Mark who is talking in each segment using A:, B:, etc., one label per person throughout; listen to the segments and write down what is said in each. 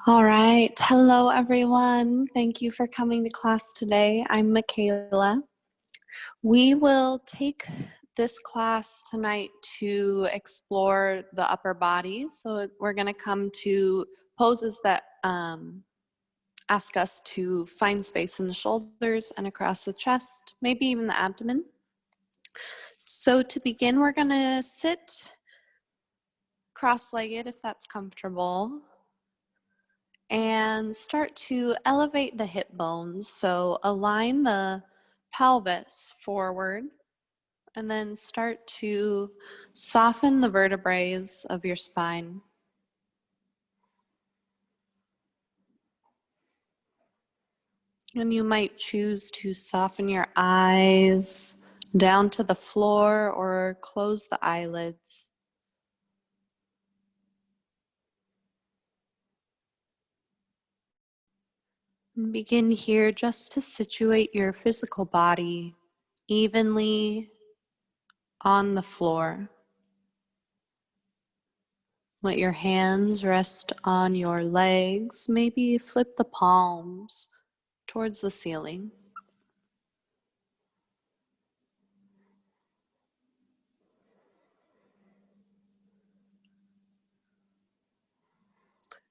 A: All right. Hello, everyone. Thank you for coming to class today. I'm Michala. We will take this class tonight to explore the upper body. So we're going to come to poses that ask us to find space in the shoulders and across the chest, maybe even the abdomen. So to begin, we're going to sit cross-legged if that's comfortable, and start to elevate the hip bones. So align the pelvis forward and then start to soften the vertebrae of your spine. And you might choose to soften your eyes down to the floor or close the eyelids. And begin here just to situate your physical body evenly on the floor. Let your hands rest on your legs. Maybe flip the palms towards the ceiling.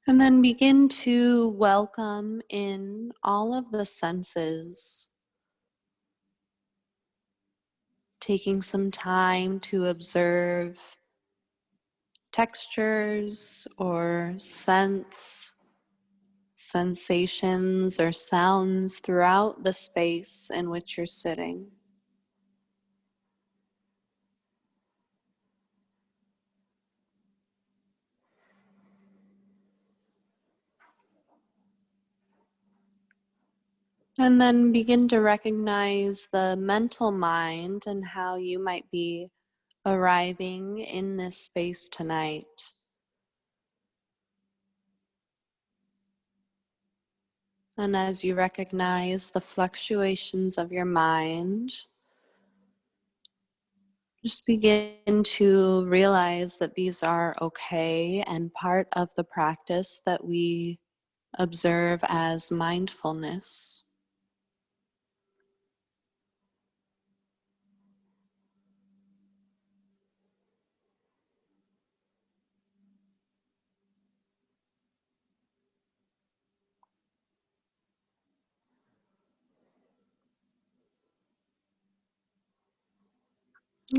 A: And then begin to welcome in all of the senses. Taking some time to observe textures or sensations or sounds throughout the space in which you're sitting. And then begin to recognize the mental mind and how you might be arriving in this space tonight. And as you recognize the fluctuations of your mind, just begin to realize that these are okay and part of the practice that we observe as mindfulness.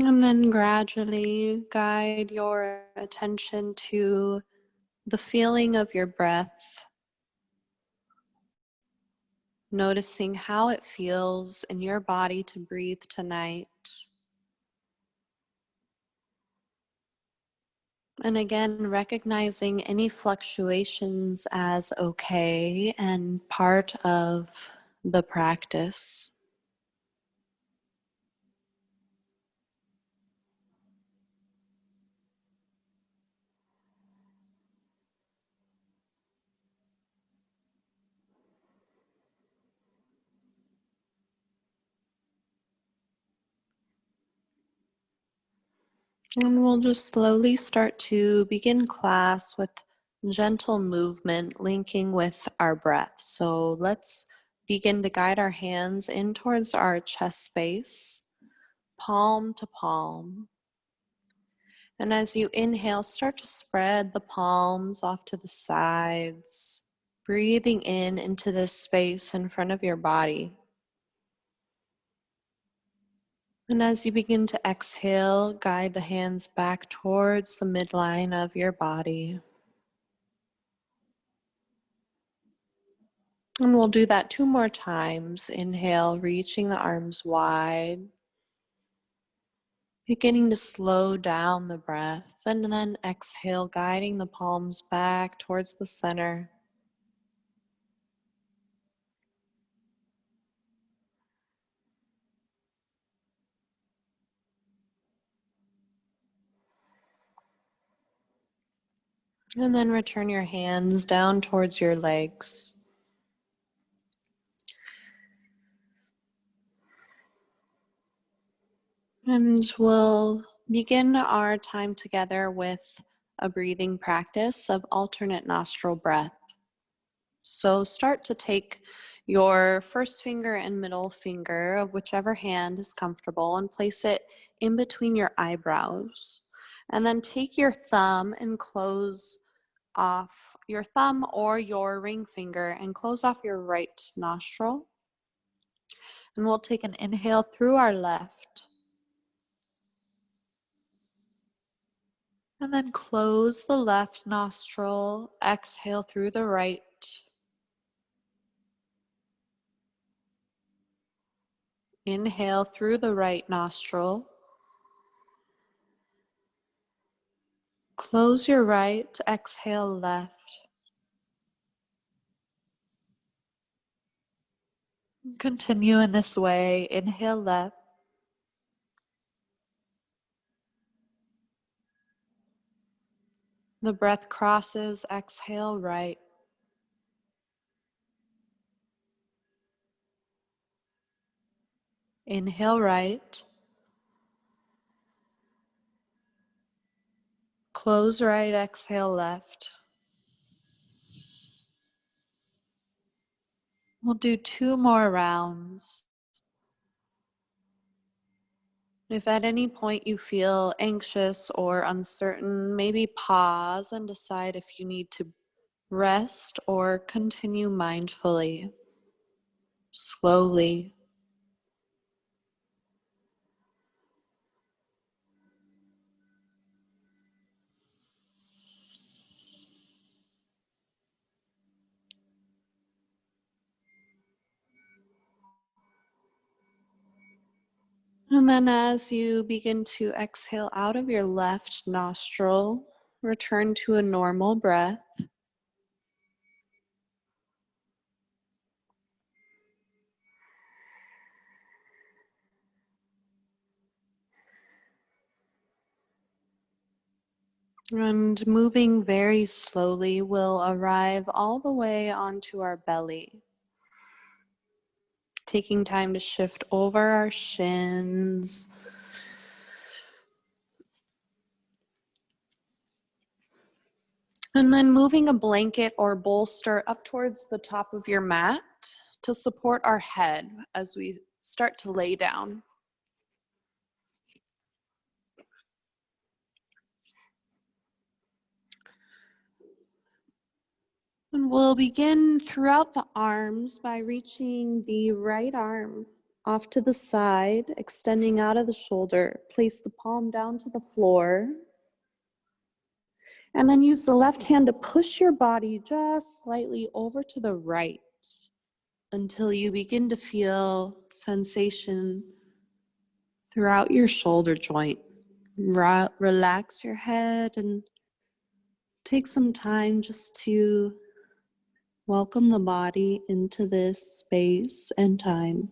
A: And then gradually guide your attention to the feeling of your breath, noticing how it feels in your body to breathe tonight. And again, recognizing any fluctuations as okay and part of the practice. And we'll just slowly start to begin class with gentle movement linking with our breath. So let's begin to guide our hands in towards our chest space, palm to palm. And as you inhale, start to spread the palms off to the sides, breathing in into this space in front of your body. And as you begin to exhale, guide the hands back towards the midline of your body. And we'll do that 2 more times. Inhale, reaching the arms wide. Beginning to slow down the breath, and then exhale, guiding the palms back towards the center. And then return your hands down towards your legs. And we'll begin our time together with a breathing practice of alternate nostril breath. So start to take your first finger and middle finger of whichever hand is comfortable and place it in between your eyebrows. And then take your thumb and close off your thumb or your ring finger and close off your right nostril. And we'll take an inhale through our left. And then close the left nostril, exhale through the right. Inhale through the right nostril. Close your right, exhale left. Continue in this way. Inhale left. The breath crosses, exhale right. Inhale right. Close right, exhale left. We'll do 2 more rounds. If at any point you feel anxious or uncertain, maybe pause and decide if you need to rest or continue mindfully, slowly. And then as you begin to exhale out of your left nostril, return to a normal breath. And moving very slowly, we'll arrive all the way onto our belly. Taking time to shift over our shins. And then moving a blanket or bolster up towards the top of your mat to support our head as we start to lay down. And we'll begin throughout the arms by reaching the right arm off to the side, extending out of the shoulder. Place the palm down to the floor. And then use the left hand to push your body just slightly over to the right until you begin to feel sensation throughout your shoulder joint. Relax your head and take some time just to welcome the body into this space and time.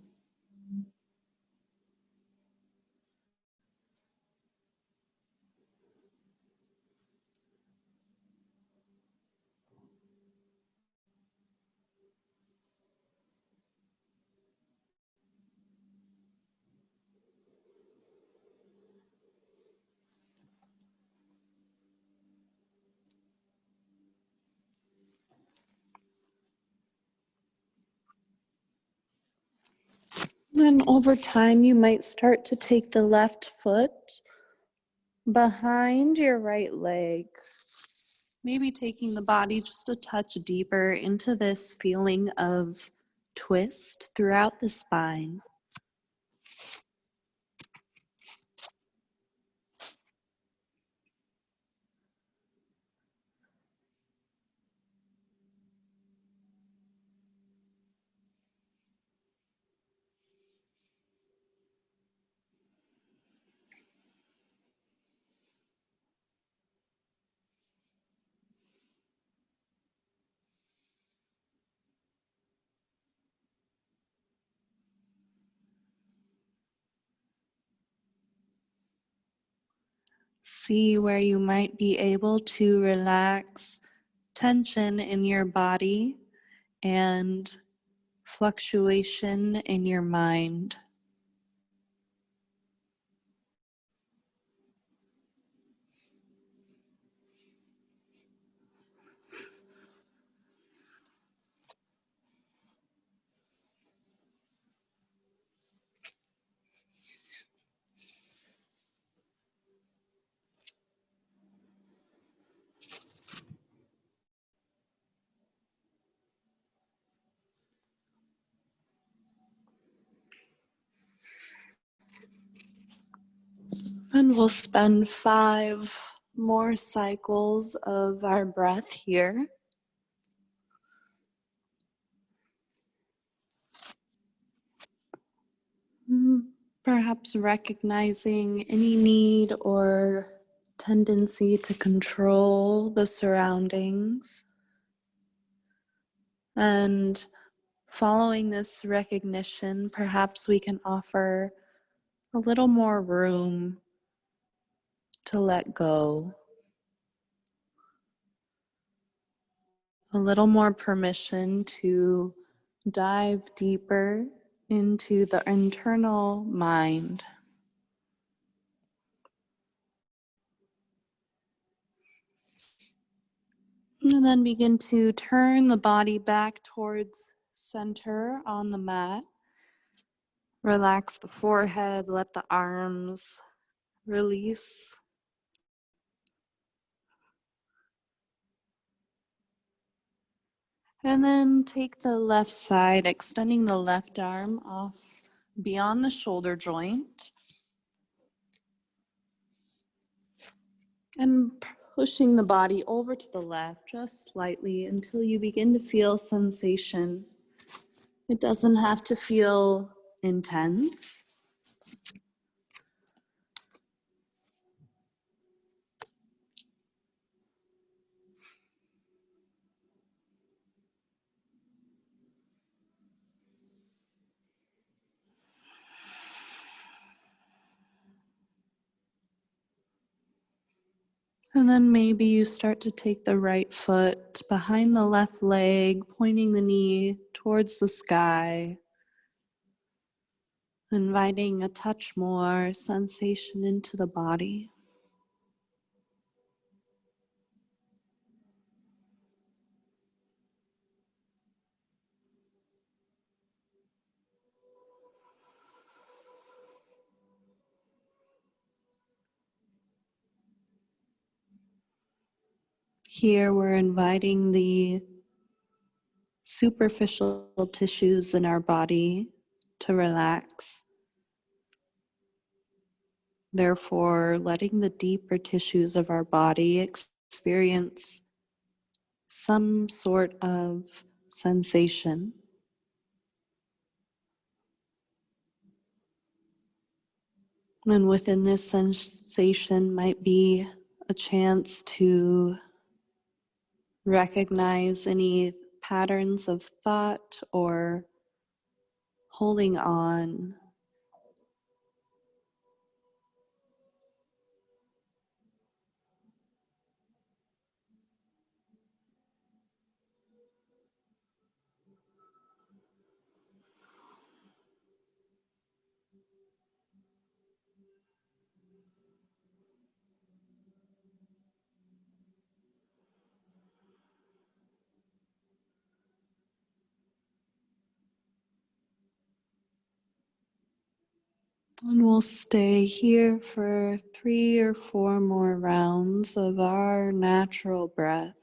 A: And over time, you might start to take the left foot behind your right leg. Maybe taking the body just a touch deeper into this feeling of twist throughout the spine. See where you might be able to relax tension in your body and fluctuation in your mind. And we'll spend 5 more cycles of our breath here. Perhaps recognizing any need or tendency to control the surroundings. And following this recognition, perhaps we can offer a little more room to let go, a little more permission to dive deeper into the internal mind. And then begin to turn the body back towards center on the mat. Relax the forehead, let the arms release. And then take the left side, extending the left arm off beyond the shoulder joint. And pushing the body over to the left just slightly until you begin to feel sensation. It doesn't have to feel intense. And then maybe you start to take the right foot behind the left leg, pointing the knee towards the sky, inviting a touch more sensation into the body. Here we're inviting the superficial tissues in our body to relax. Therefore, letting the deeper tissues of our body experience some sort of sensation. And within this sensation might be a chance to recognize any patterns of thought or holding on. And we'll stay here for 3 or 4 more rounds of our natural breath.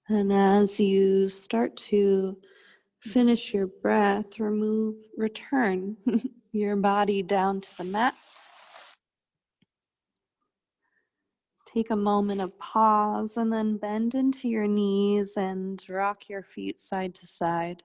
A: And as you start to finish your breath, return your body down to the mat. Take a moment of pause and then bend into your knees and rock your feet side to side.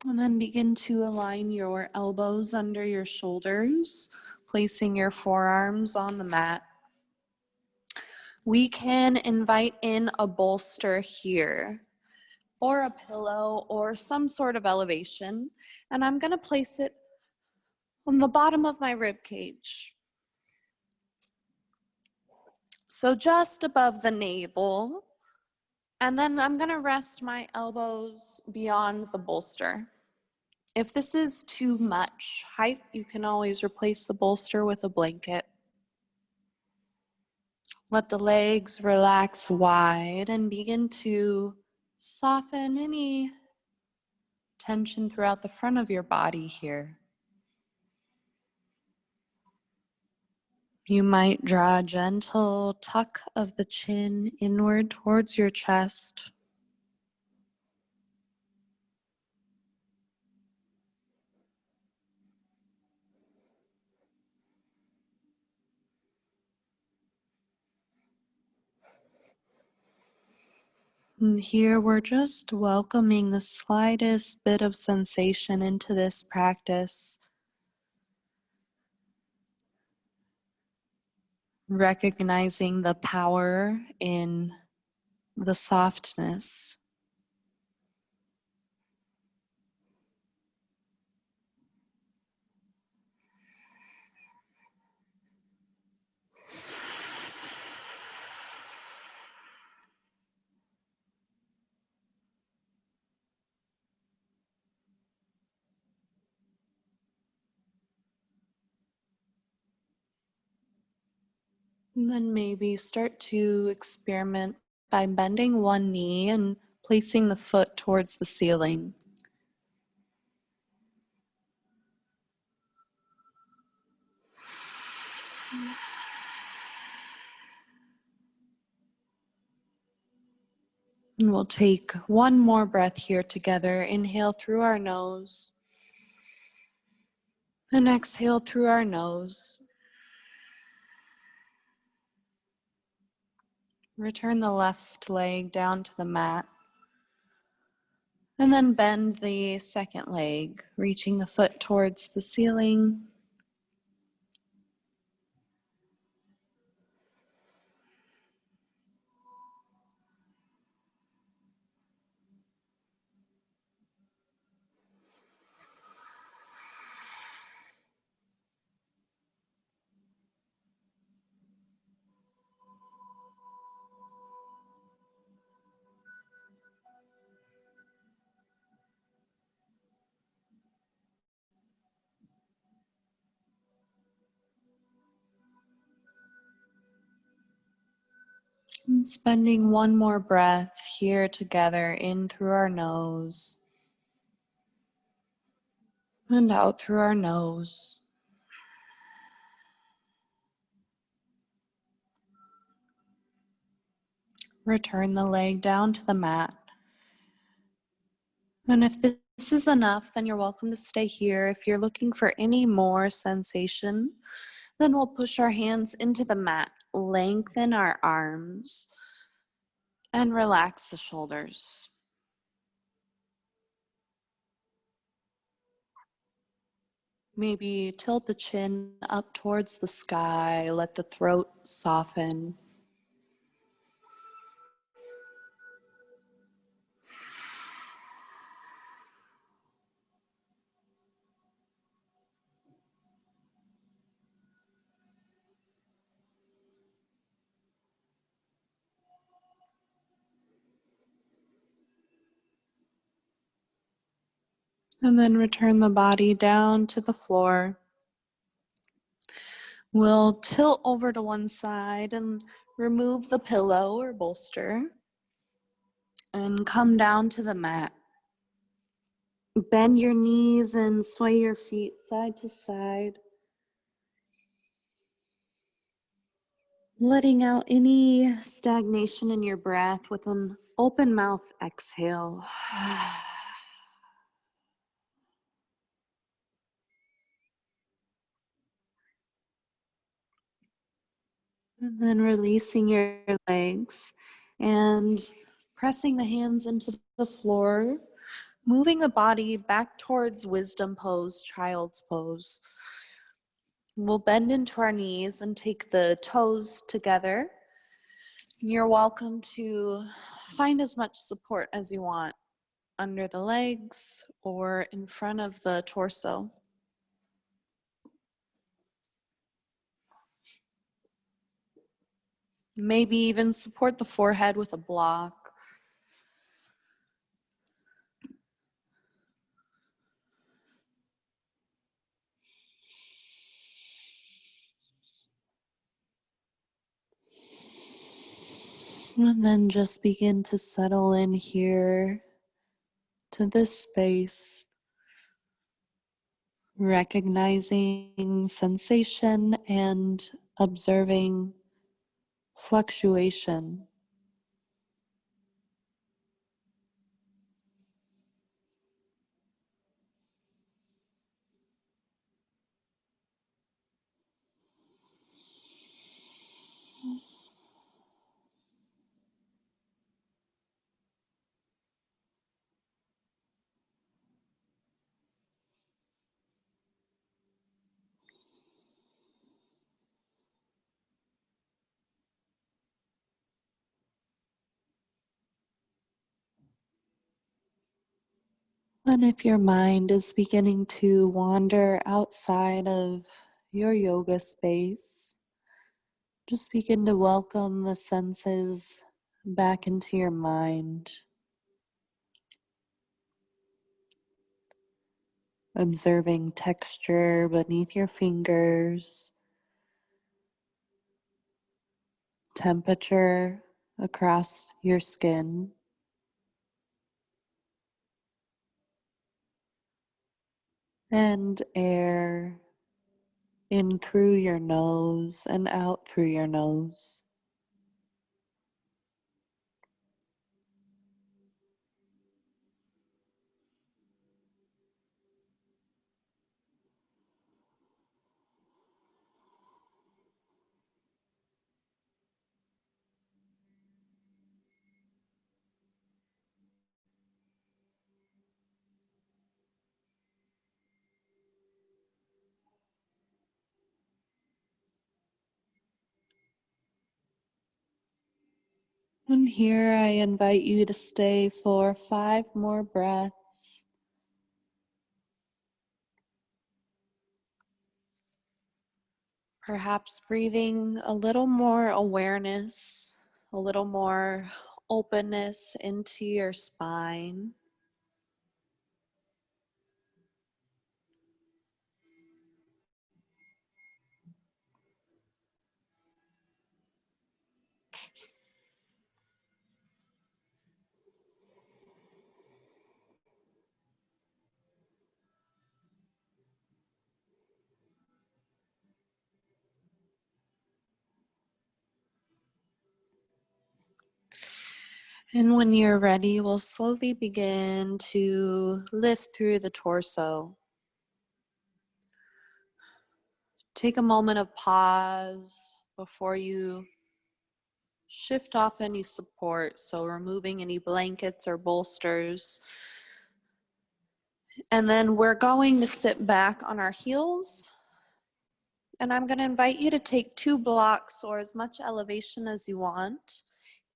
A: And then begin to align your elbows under your shoulders, placing your forearms on the mat. We can invite in a bolster here, or a pillow, or some sort of elevation. And I'm going to place it on the bottom of my rib cage. So just above the navel. And then I'm going to rest my elbows beyond the bolster. If this is too much height, you can always replace the bolster with a blanket. Let the legs relax wide and begin to soften any tension throughout the front of your body here. You might draw a gentle tuck of the chin inward towards your chest. And here we're just welcoming the slightest bit of sensation into this practice, recognizing the power in the softness. And then maybe start to experiment by bending one knee and placing the foot towards the ceiling. And we'll take one more breath here together. Inhale through our nose and exhale through our nose. Return the left leg down to the mat. And then bend the second leg, reaching the foot towards the ceiling. And spending one more breath here together, in through our nose and out through our nose. Return the leg down to the mat. And if this is enough, then you're welcome to stay here. If you're looking for any more sensation, then we'll push our hands into the mat, lengthen our arms, and relax the shoulders. Maybe tilt the chin up towards the sky, let the throat soften. And then return the body down to the floor. We'll tilt over to one side and remove the pillow or bolster and come down to the mat. Bend your knees and sway your feet side to side, letting out any stagnation in your breath with an open mouth exhale. And then releasing your legs and pressing the hands into the floor, moving the body back towards wisdom pose, child's pose. We'll bend into our knees and take the toes together. You're welcome to find as much support as you want under the legs or in front of the torso. Maybe even support the forehead with a block. And then just begin to settle in here to this space, recognizing sensation and observing fluctuation. And if your mind is beginning to wander outside of your yoga space, just begin to welcome the senses back into your mind, observing texture beneath your fingers, temperature across your skin, and air in through your nose and out through your nose. And here I invite you to stay for 5 more breaths. Perhaps breathing a little more awareness, a little more openness into your spine. And when you're ready, we'll slowly begin to lift through the torso. Take a moment of pause before you shift off any support, so removing any blankets or bolsters. And then we're going to sit back on our heels. And I'm going to invite you to take 2 blocks or as much elevation as you want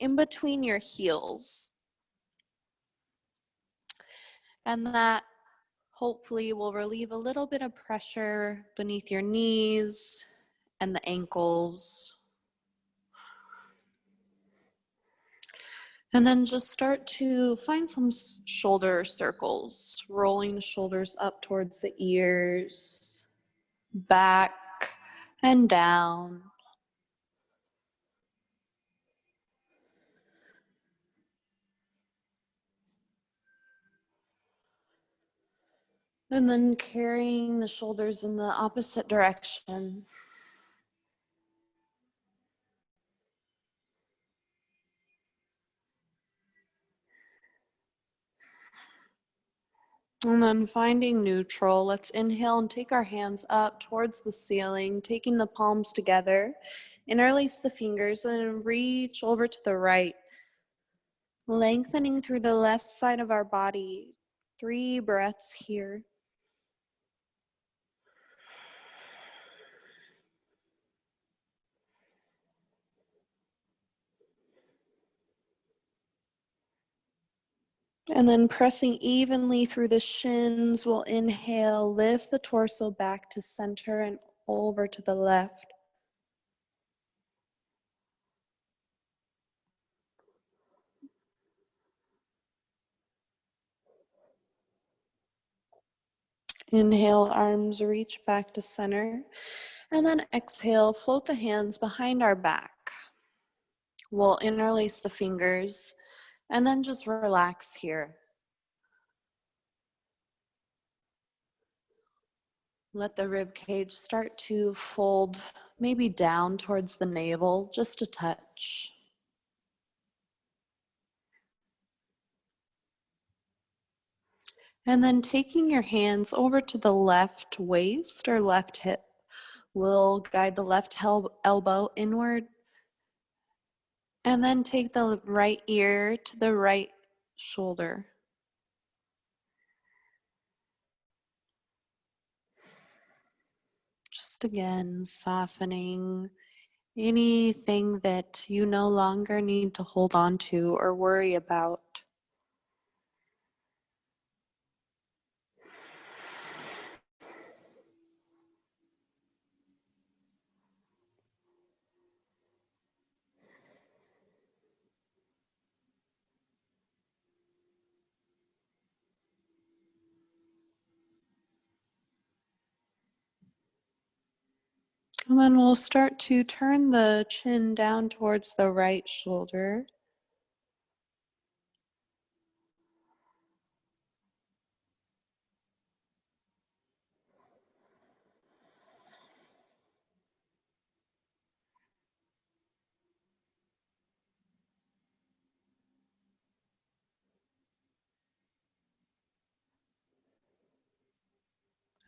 A: in between your heels. And that hopefully will relieve a little bit of pressure beneath your knees and the ankles. And then just start to find some shoulder circles, rolling the shoulders up towards the ears, back and down. And then carrying the shoulders in the opposite direction. And then finding neutral, let's inhale and take our hands up towards the ceiling, taking the palms together, interlace the fingers, and then reach over to the right, lengthening through the left side of our body. 3 breaths here. And then pressing evenly through the shins, we'll inhale, lift the torso back to center and over to the left. Inhale, arms reach back to center. And then exhale, float the hands behind our back. We'll interlace the fingers and then just relax here. Let the rib cage start to fold maybe down towards the navel, just a touch. And then taking your hands over to the left waist or left hip, we'll guide the left elbow inward and then take the right ear to the right shoulder. Just again, softening anything that you no longer need to hold on to or worry about. And then we'll start to turn the chin down towards the right shoulder.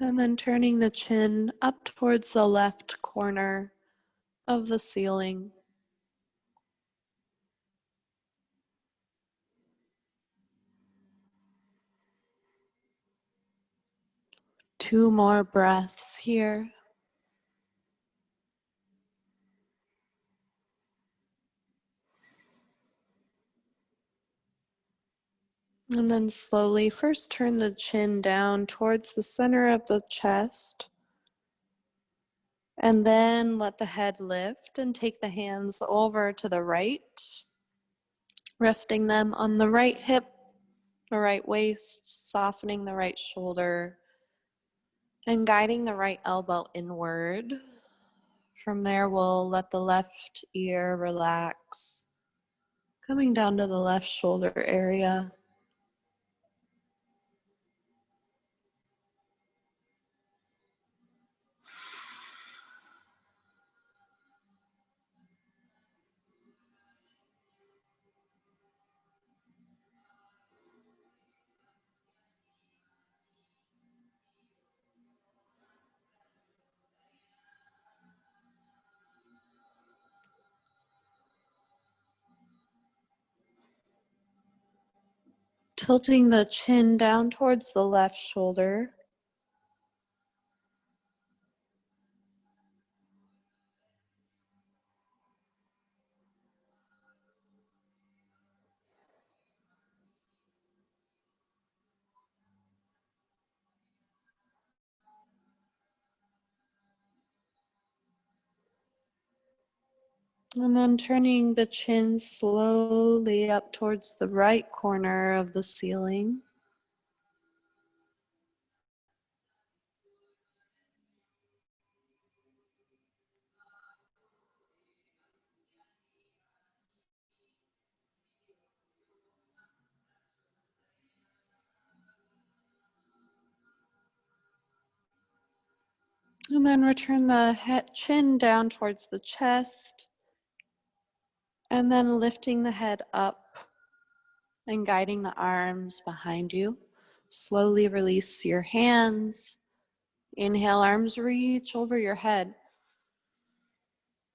A: And then turning the chin up towards the left corner of the ceiling. Two more breaths here. And then slowly, first turn the chin down towards the center of the chest. And then let the head lift and take the hands over to the right, resting them on the right hip, the right waist, softening the right shoulder, and guiding the right elbow inward. From there, we'll let the left ear relax, coming down to the left shoulder area. Tilting the chin down towards the left shoulder. And then turning the chin slowly up towards the right corner of the ceiling. And then return the chin down towards the chest. And then lifting the head up and guiding the arms behind you. Slowly release your hands. Inhale, arms reach over your head.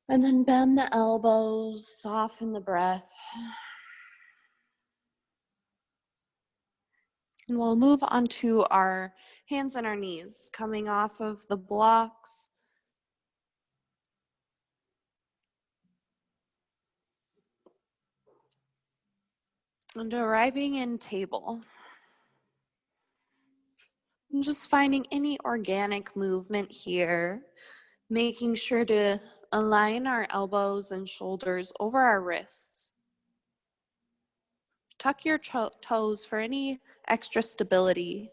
A: And then bend the elbows, soften the breath. And we'll move onto our hands and our knees, coming off of the blocks. And arriving in table. And just finding any organic movement here, making sure to align our elbows and shoulders over our wrists. Tuck your toes for any extra stability.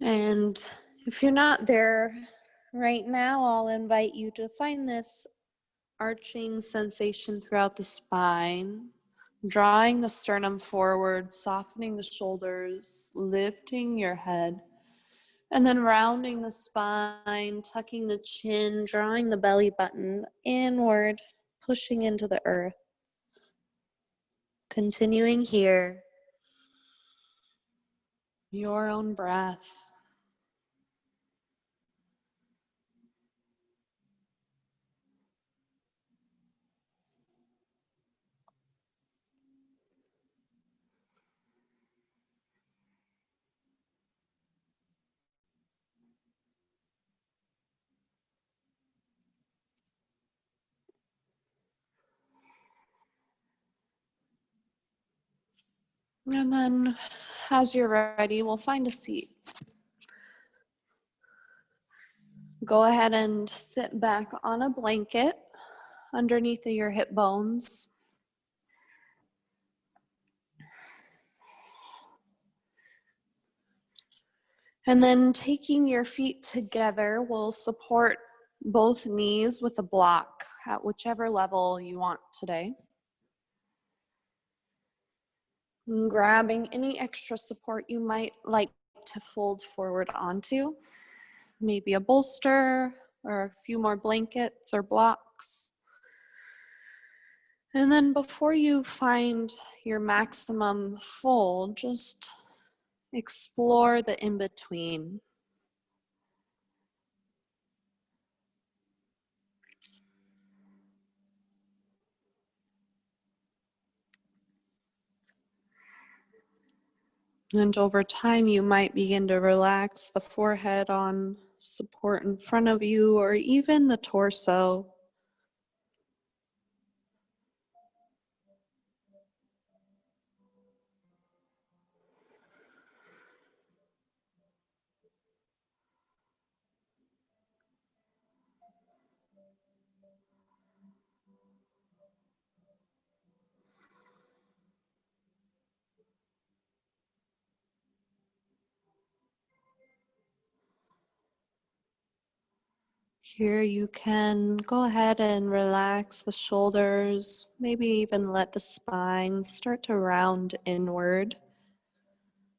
A: And if you're not there right now, I'll invite you to find this arching sensation throughout the spine, drawing the sternum forward, softening the shoulders, lifting your head, and then rounding the spine, tucking the chin, drawing the belly button inward, pushing into the earth. Continuing here, your own breath. And then as you're ready, we'll find a seat. Go ahead and sit back on a blanket underneath of your hip bones. And then taking your feet together, we'll support both knees with a block at whichever level you want today. And grabbing any extra support you might like to fold forward onto, maybe a bolster or a few more blankets or blocks. And then before you find your maximum fold, just explore the in-between. And over time, you might begin to relax the forehead on support in front of you or even the torso. Here you can go ahead and relax the shoulders, maybe even let the spine start to round inward,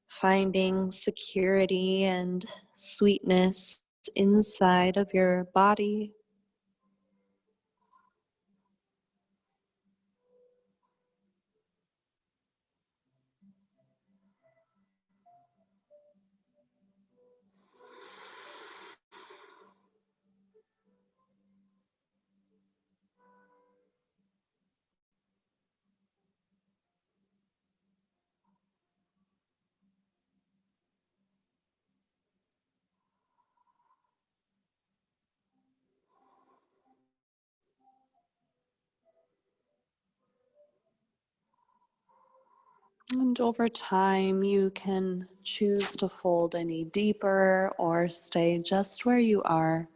A: finding security and sweetness inside of your body. And over time, you can choose to fold any deeper or stay just where you are.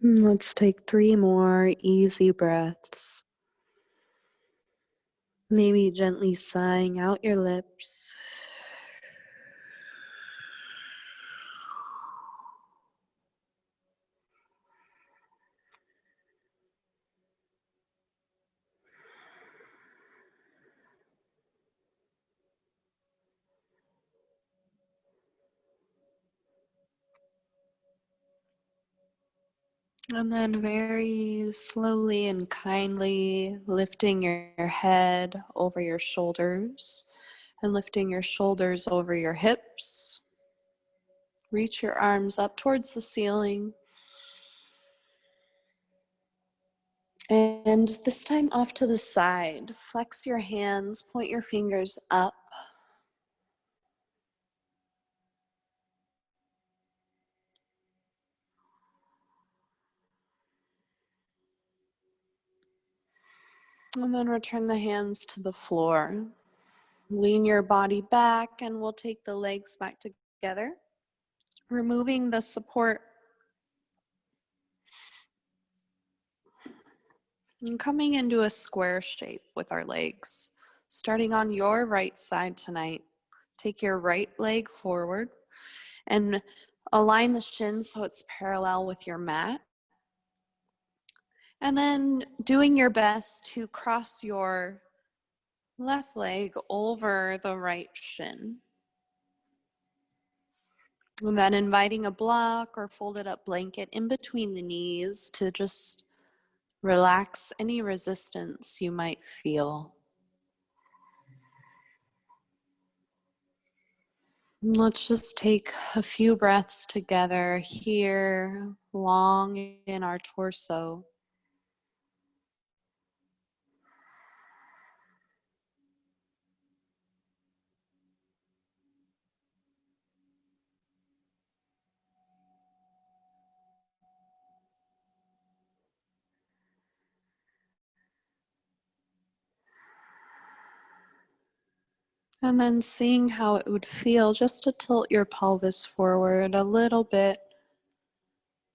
A: Let's take 3 more easy breaths. Maybe gently sighing out your lips. And then very slowly and kindly lifting your head over your shoulders and lifting your shoulders over your hips. Reach your arms up towards the ceiling. And this time off to the side. Flex your hands, point your fingers up. And then return the hands to the floor. Lean your body back, and we'll take the legs back together, removing the support and coming into a square shape with our legs. Starting on your right side tonight, take your right leg forward and align the shins so it's parallel with your mat. And then doing your best to cross your left leg over the right shin. And then inviting a block or folded up blanket in between the knees to just relax any resistance you might feel. Let's just take a few breaths together here, long in our torso. And then seeing how it would feel just to tilt your pelvis forward a little bit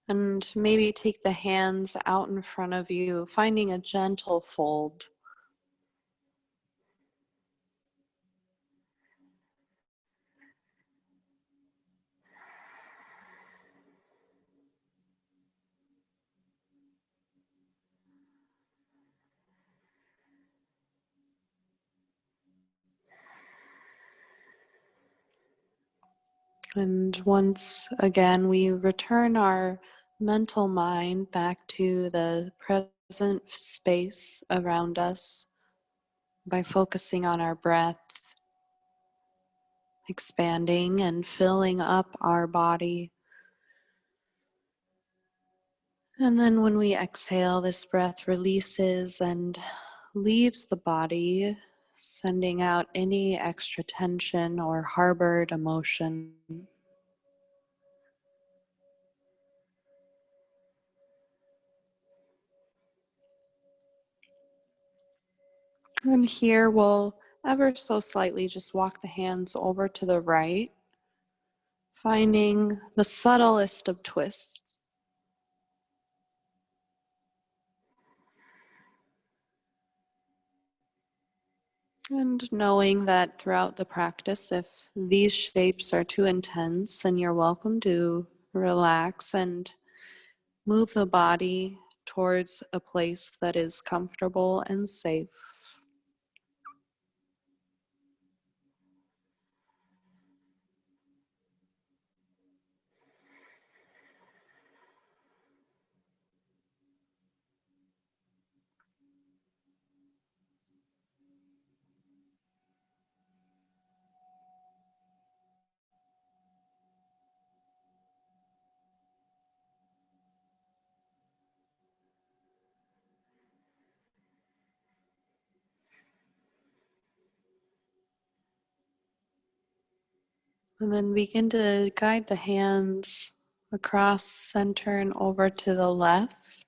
A: and maybe take the hands out in front of you, finding a gentle fold. And once again, we return our mental mind back to the present space around us by focusing on our breath, expanding and filling up our body. And then when we exhale, this breath releases and leaves the body, sending out any extra tension or harbored emotion. And here we'll ever so slightly just walk the hands over to the right, finding the subtlest of twists. And knowing that throughout the practice, if these shapes are too intense, then you're welcome to relax and move the body towards a place that is comfortable and safe. And then begin to guide the hands across center and over to the left.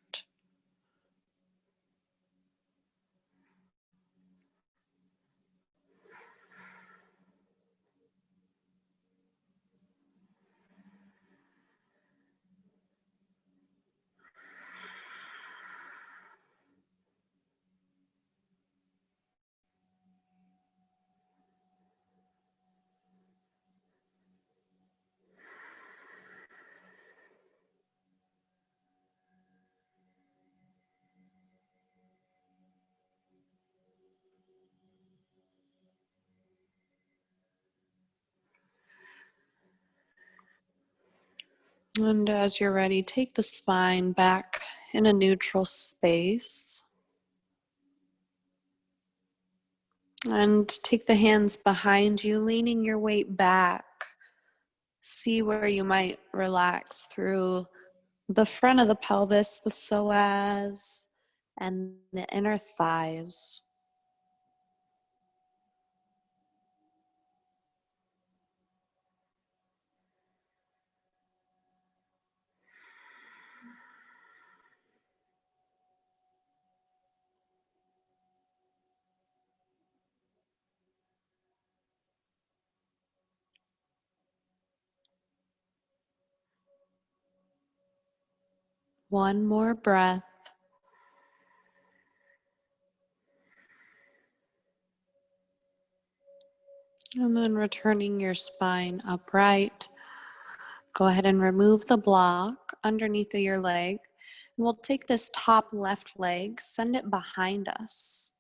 A: And as you're ready, take the spine back in a neutral space. And take the hands behind you, leaning your weight back. See where you might relax through the front of the pelvis, the psoas, and the inner thighs. One more breath. And then returning your spine upright. Go ahead and remove the block underneath of your leg. We'll take this top left leg, send it behind us,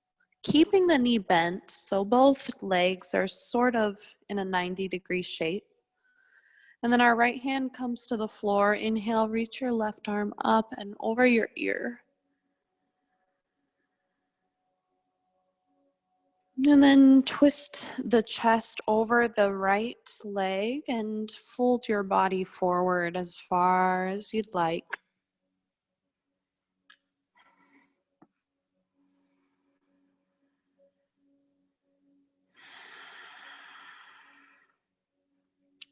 A: keeping the knee bent so both legs are sort of in a 90-degree shape. And then our right hand comes to the floor. Inhale, reach your left arm up and over your ear. And then twist the chest over the right leg and fold your body forward as far as you'd like.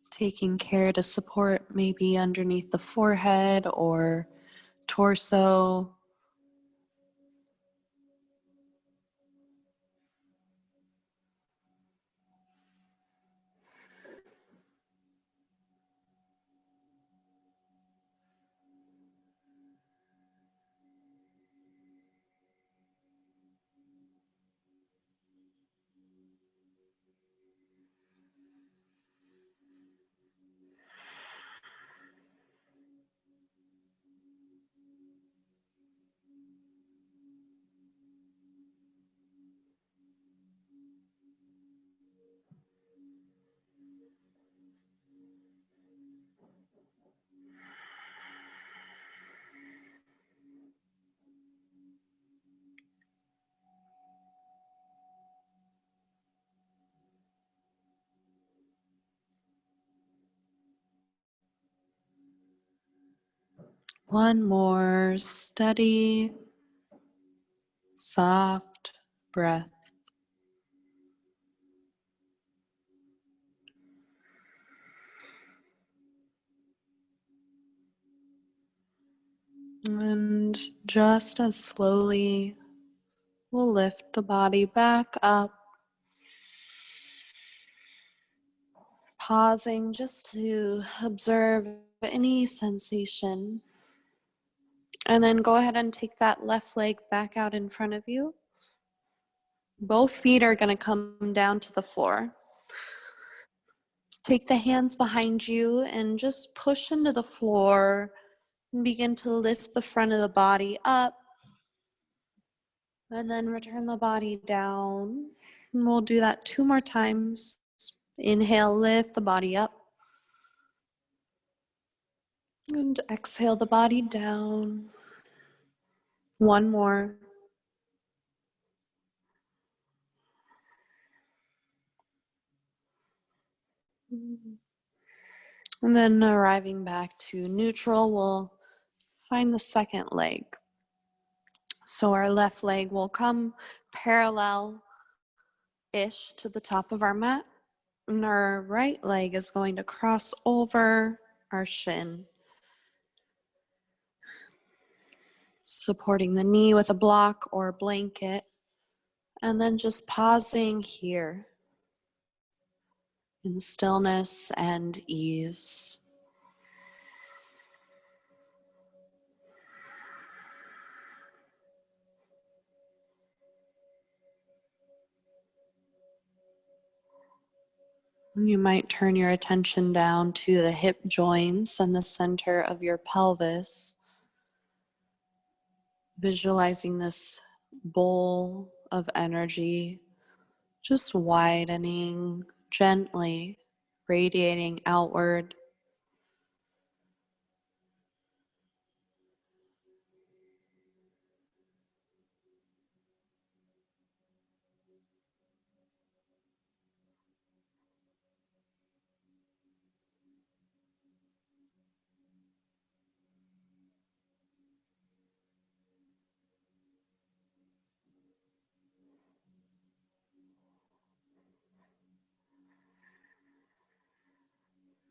A: Taking care to support maybe underneath the forehead or torso. One more steady, soft breath. And just as slowly, we'll lift the body back up, pausing just to observe any sensation. And then go ahead and take that left leg back out in front of you. Both feet are going to come down to the floor. Take the hands behind you and just push into the floor and begin to lift the front of the body up. And then return the body down. And we'll do that 2 more times. Inhale, lift the body up. And exhale the body down. One more. And then arriving back to neutral, we'll find the second leg. So our left leg will come parallel-ish to the top of our mat. And our right leg is going to cross over our shin, supporting the knee with a block or blanket, and then just pausing here in stillness and ease. You might turn your attention down to the hip joints and the center of your pelvis, visualizing this bowl of energy just widening gently, radiating outward.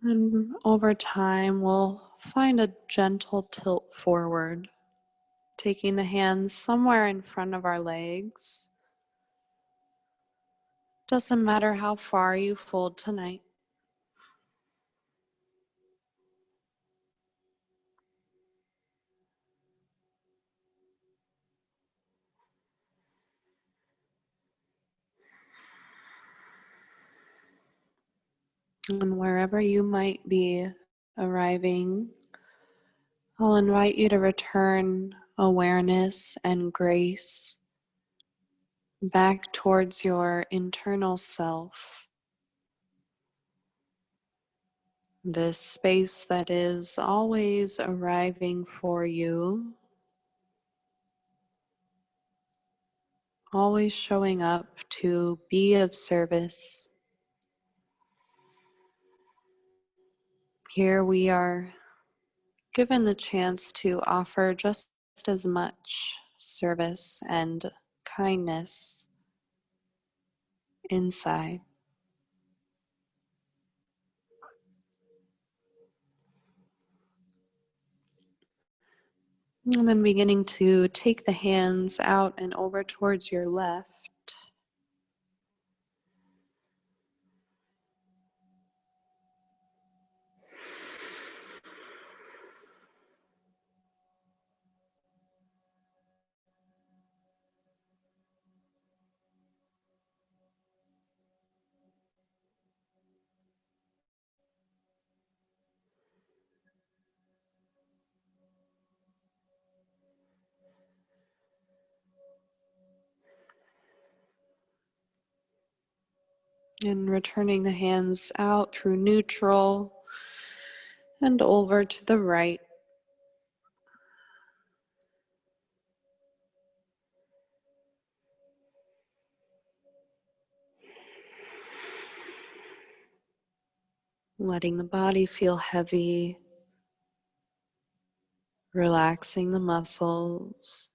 A: And over time, we'll find a gentle tilt forward, taking the hands somewhere in front of our legs. Doesn't matter how far you fold tonight. And wherever you might be arriving, I'll invite you to return awareness and grace back towards your internal self, this space that is always arriving for you, always showing up to be of service. Here we are given the chance to offer just as much service and kindness inside. And then beginning to take the hands out and over towards your left. And returning the hands out through neutral and over to the right. Letting the body feel heavy, relaxing the muscles.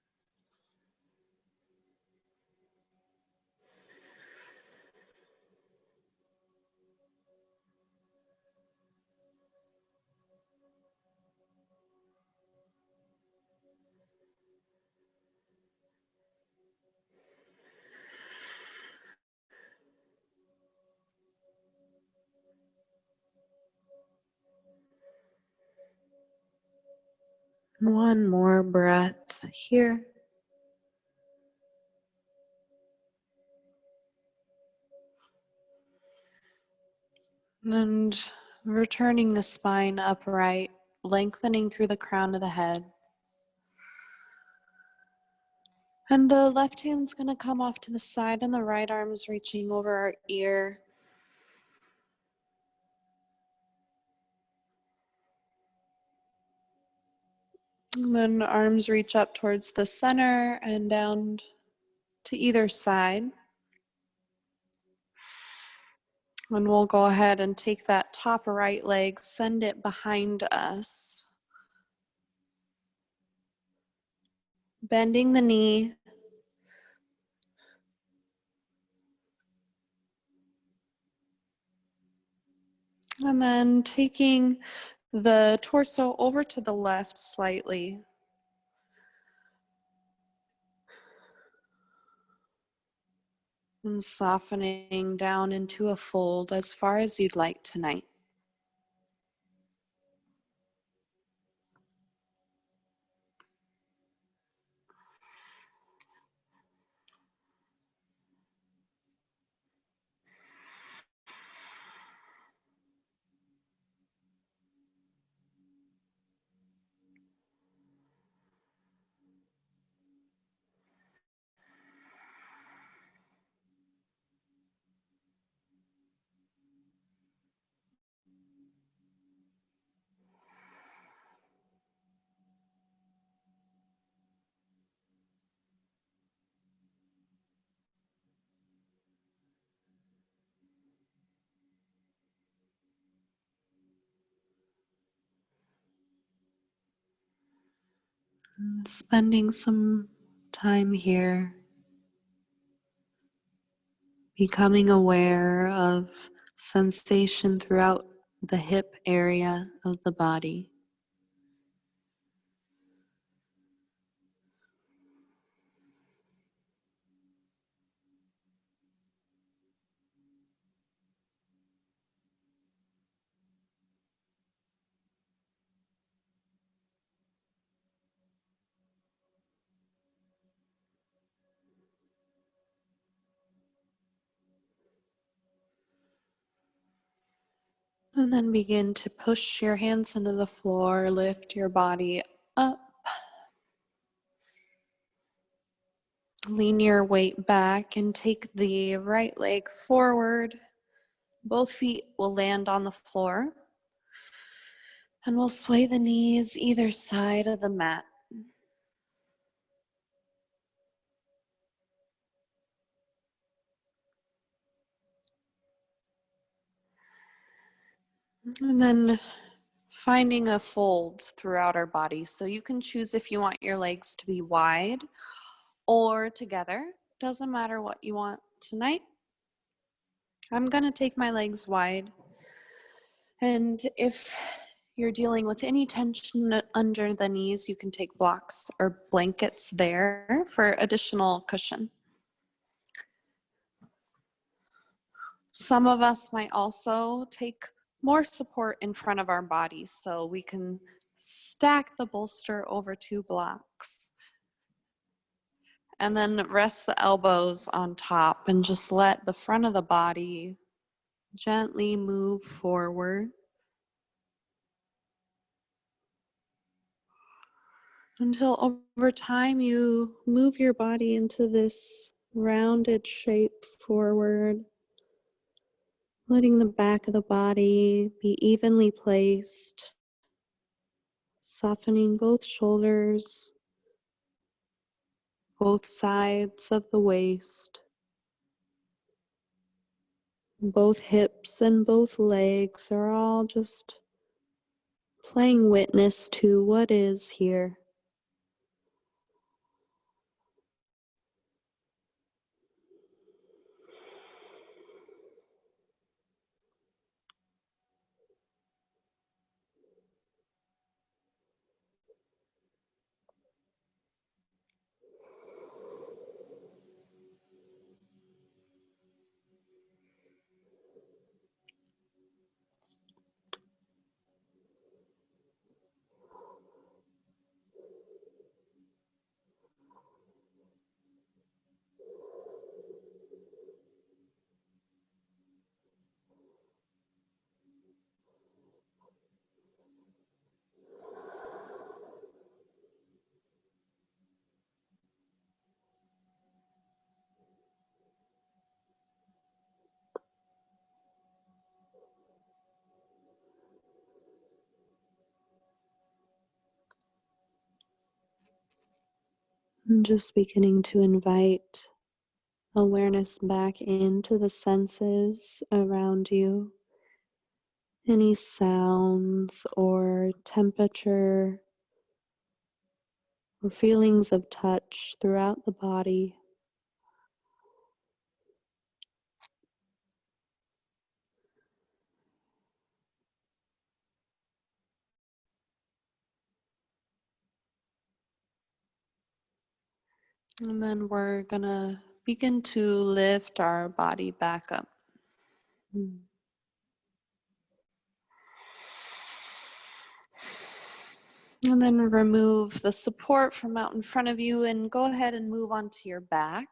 A: One more breath here. And returning the spine upright, lengthening through the crown of the head. And the left hand's going to come off to the side and the right arm's reaching over our ear. And then arms reach up towards the center and down to either side. And we'll go ahead and take that top right leg, send it behind us. Bending the knee. And then taking the torso over to the left slightly. And softening down into a fold as far as you'd like tonight. And spending some time here, becoming aware of sensation throughout the hip area of the body. And then begin to push your hands into the floor, lift your body up. Lean your weight back and take the right leg forward. Both feet will land on the floor. And we'll sway the knees either side of the mat. And then finding a fold throughout our body. So you can choose if you want your legs to be wide or together. Doesn't matter what you want tonight. I'm going to take my legs wide. And if you're dealing with any tension under the knees, you can take blocks or blankets there for additional cushion. Some of us might also take more support in front of our bodies, so we can stack the bolster over 2 blocks. And then rest the elbows on top and just let the front of the body gently move forward until over time you move your body into this rounded shape forward, letting the back of the body be evenly placed, softening both shoulders, both sides of the waist, both hips and both legs are all just playing witness to what is here. And just beginning to invite awareness back into the senses around you. Any sounds or temperature or feelings of touch throughout the body. And then we're gonna begin to lift our body back up. And then remove the support from out in front of you and go ahead and move onto your back.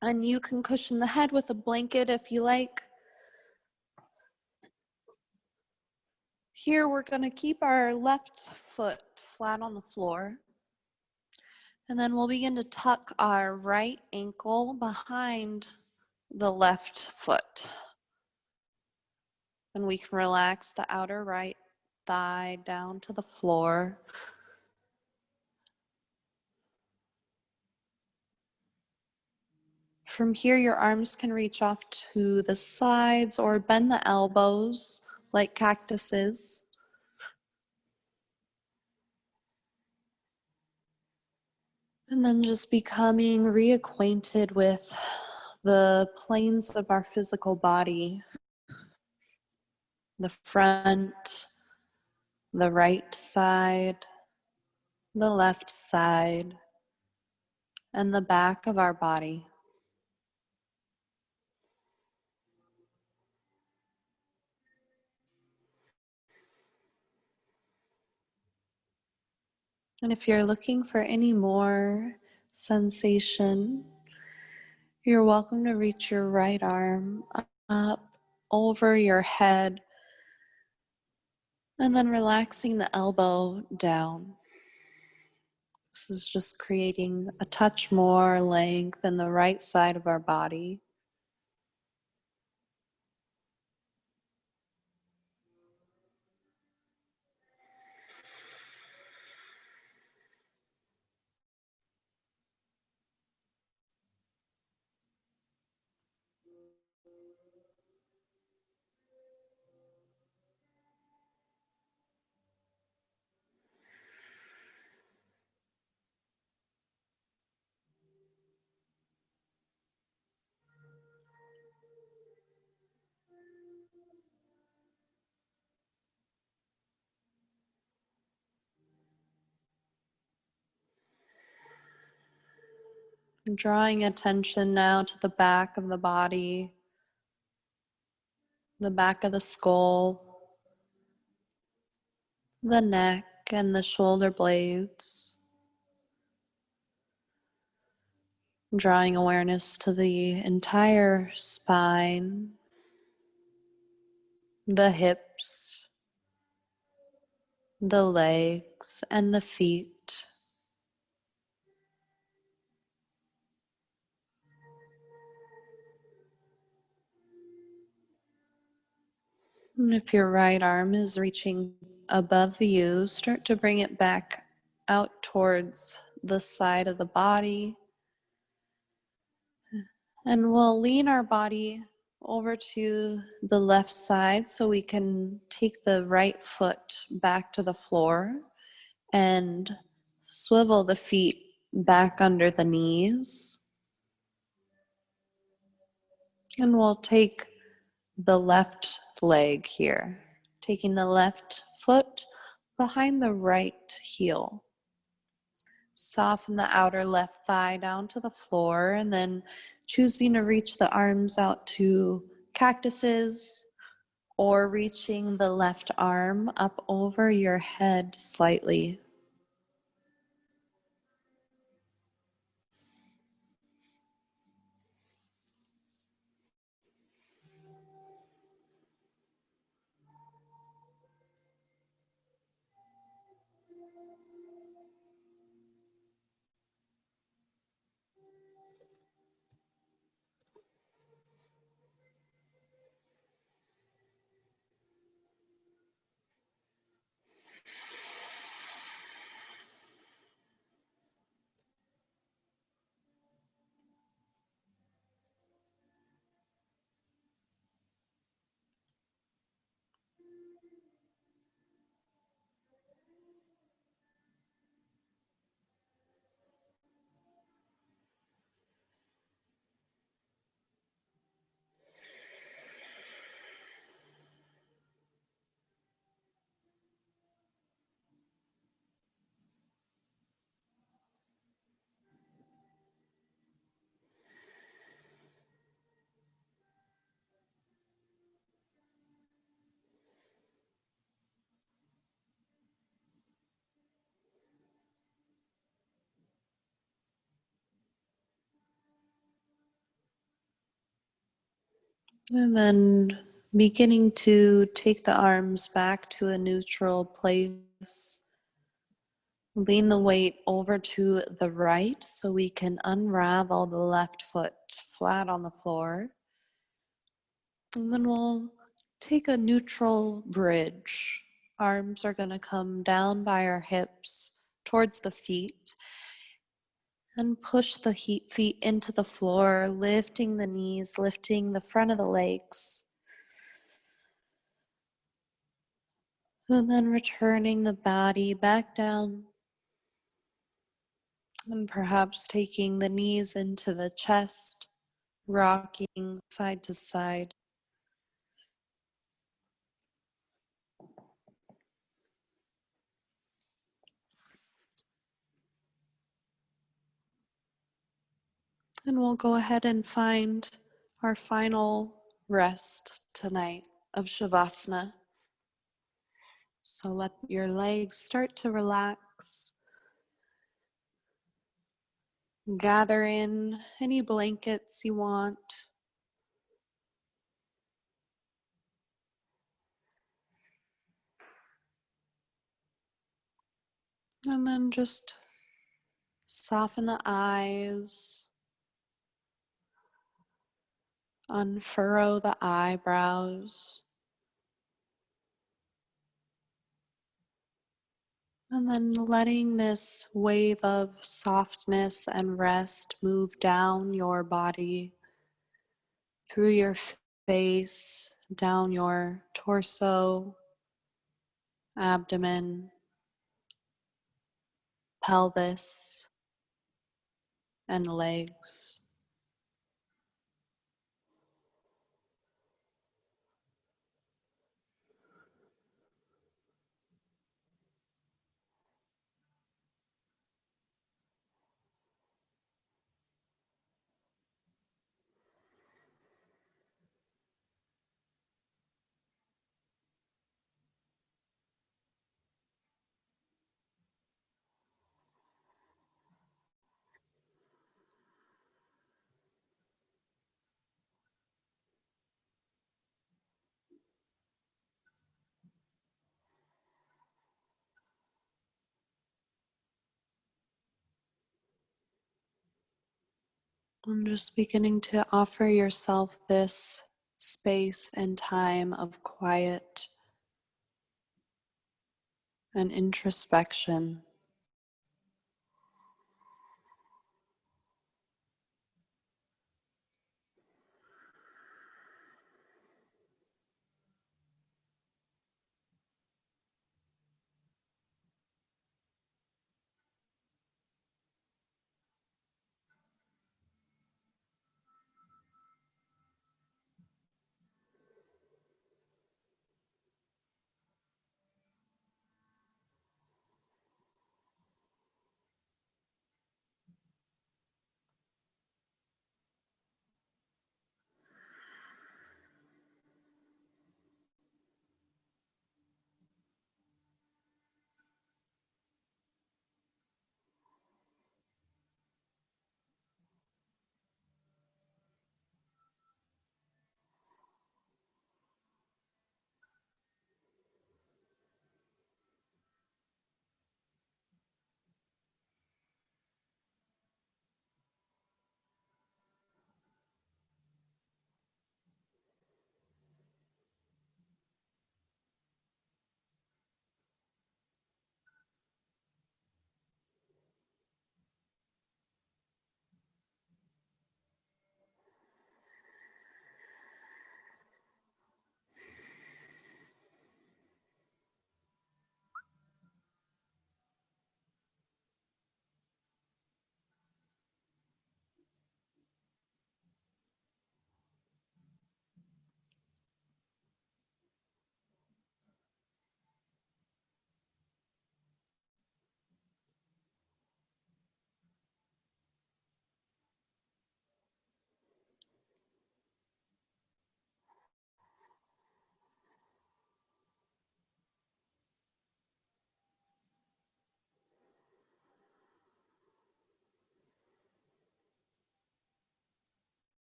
A: And you can cushion the head with a blanket if you like. Here we're going to keep our left foot flat on the floor. And then we'll begin to tuck our right ankle behind the left foot. And we can relax the outer right thigh down to the floor. From here, your arms can reach off to the sides or bend the elbows like cactuses. And then just becoming reacquainted with the planes of our physical body. The front, the right side, the left side, and the back of our body. And if you're looking for any more sensation, you're welcome to reach your right arm up over your head and then relaxing the elbow down. This is just creating a touch more length in the right side of our body. Drawing attention now to the back of the body, the back of the skull, the neck, and the shoulder blades. Drawing awareness to the entire spine, the hips, the legs, and the feet. And if your right arm is reaching above you, start to bring it back out towards the side of the body. And we'll lean our body over to the left side so we can take the right foot back to the floor and swivel the feet back under the knees. And we'll take the left leg here, taking the left foot behind the right heel. Soften the outer left thigh down to the floor and then choosing to reach the arms out to cactuses or reaching the left arm up over your head slightly. And then beginning to take the arms back to a neutral place. Lean the weight over to the right so we can unravel the left foot flat on the floor. And then we'll take a neutral bridge. Arms are going to come down by our hips towards the feet and push the feet into the floor, lifting the knees, lifting the front of the legs. And then returning the body back down and perhaps taking the knees into the chest, rocking side to side. And we'll go ahead and find our final rest tonight of Shavasana. So let your legs start to relax. Gather in any blankets you want. And then just soften the eyes, unfurrow the eyebrows, and then letting this wave of softness and rest move down your body, through your face, down your torso, abdomen, pelvis, and legs. I'm just beginning to offer yourself this space and time of quiet and introspection.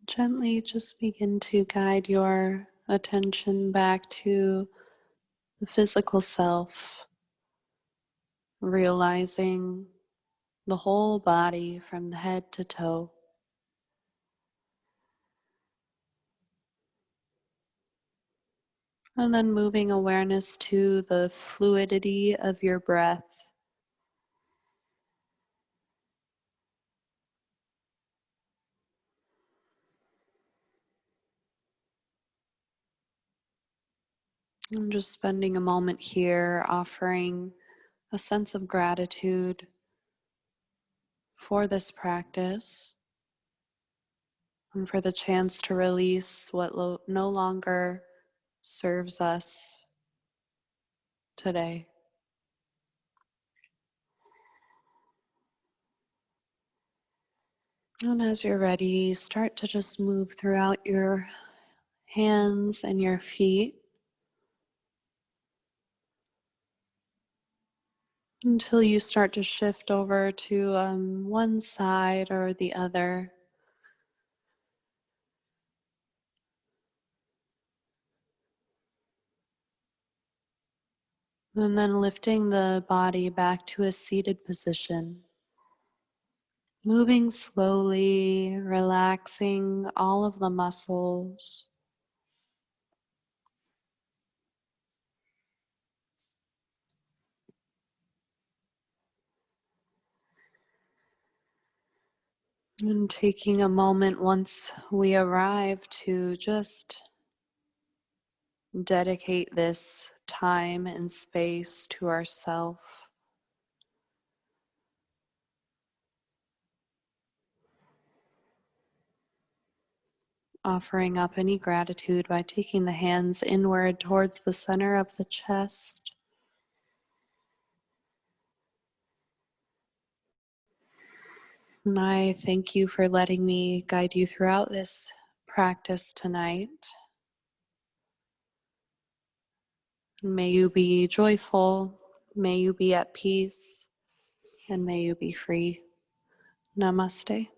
A: Gently just begin to guide your attention back to the physical self, realizing the whole body from the head to toe. And then moving awareness to the fluidity of your breath. And just spending a moment here offering a sense of gratitude for this practice and for the chance to release what no longer serves us today. And as you're ready, start to just move throughout your hands and your feet, until you start to shift over to one side or the other. And then lifting the body back to a seated position. Moving slowly, relaxing all of the muscles. And taking a moment once we arrive to just dedicate this time and space to ourself. Offering up any gratitude by taking the hands inward towards the center of the chest. And I thank you for letting me guide you throughout this practice tonight. May you be joyful, may you be at peace, and may you be free. Namaste.